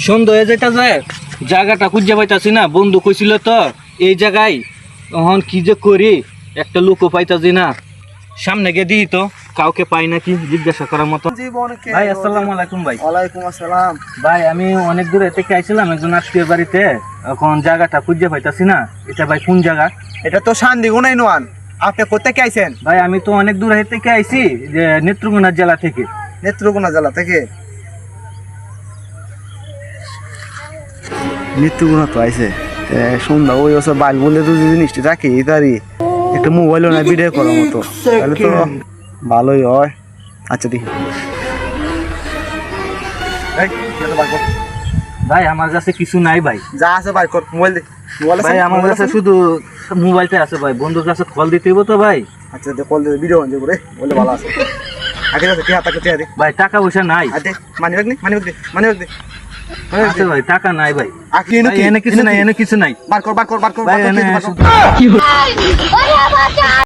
সন্ধ্যা হয়ে যেটা যায় জায়গাটা খুঁজে পাইতাছি না। বন্ধু কইছিল তো এই জায়গায়, তখন কি যে করি, একটা লোকও পাইতাছি না। সামনে গিয়ে দিই তো কাউকে পাই নাকি জিজ্ঞাসা করার মতো। ভাই আসসালামু আলাইকুম। ভাই ওয়ালাইকুম আসসালাম। ভাই আমি অনেক দূরে থেকে আইছিলাম একজন আত্মীয় বাড়িতে, এখন জায়গাটা খুঁজে পাইতাছি না। এটা ভাই কোন জায়গা? এটা তো শান্তিগুনাই নোয়ান। আপনি কোথেকে আইছেন? ভাই আমি তো অনেক দূরে থেকে আইছি, যে নেত্রকোনা জেলা থেকে। নেত্রকোনা জেলা থেকে? নেত্রকোনা তো আইছে সন্ধ্যা ওই ওসব বাল বলে তো জিনিসটি রাখি তারই একটা মোবাইলও না ভিডিও করার মতো, তাহলে তো ভালোই হয়। আচ্ছা দেখি। ভাই আমার কাছে কিছু নাই ভাই। যা আছে বাইর কর, মোবাইল দে। ভাই আমার কাছে শুধু মোবাইলটা আছে ভাই। বন্ধুর কাছে কল দিতে হইব তো ভাই। আচ্ছা দে, কল দে, ভিডিও বানিয়ে করে বলে ভালো আছে। আগে আছে কি হাতে দে। ভাই টাকা পয়সা নাই। আদে মানিব্যাগ নে, মানিব্যাগ দে, মানিব্যাগ দে। আছে ভাই, টাকা নাই ভাই। আকি এনে ভাই, এনে কিছু নাই, এনে কিছু নাই। বার কর, বার কর, বার কর, ভাই বার কর, এনে বার কর।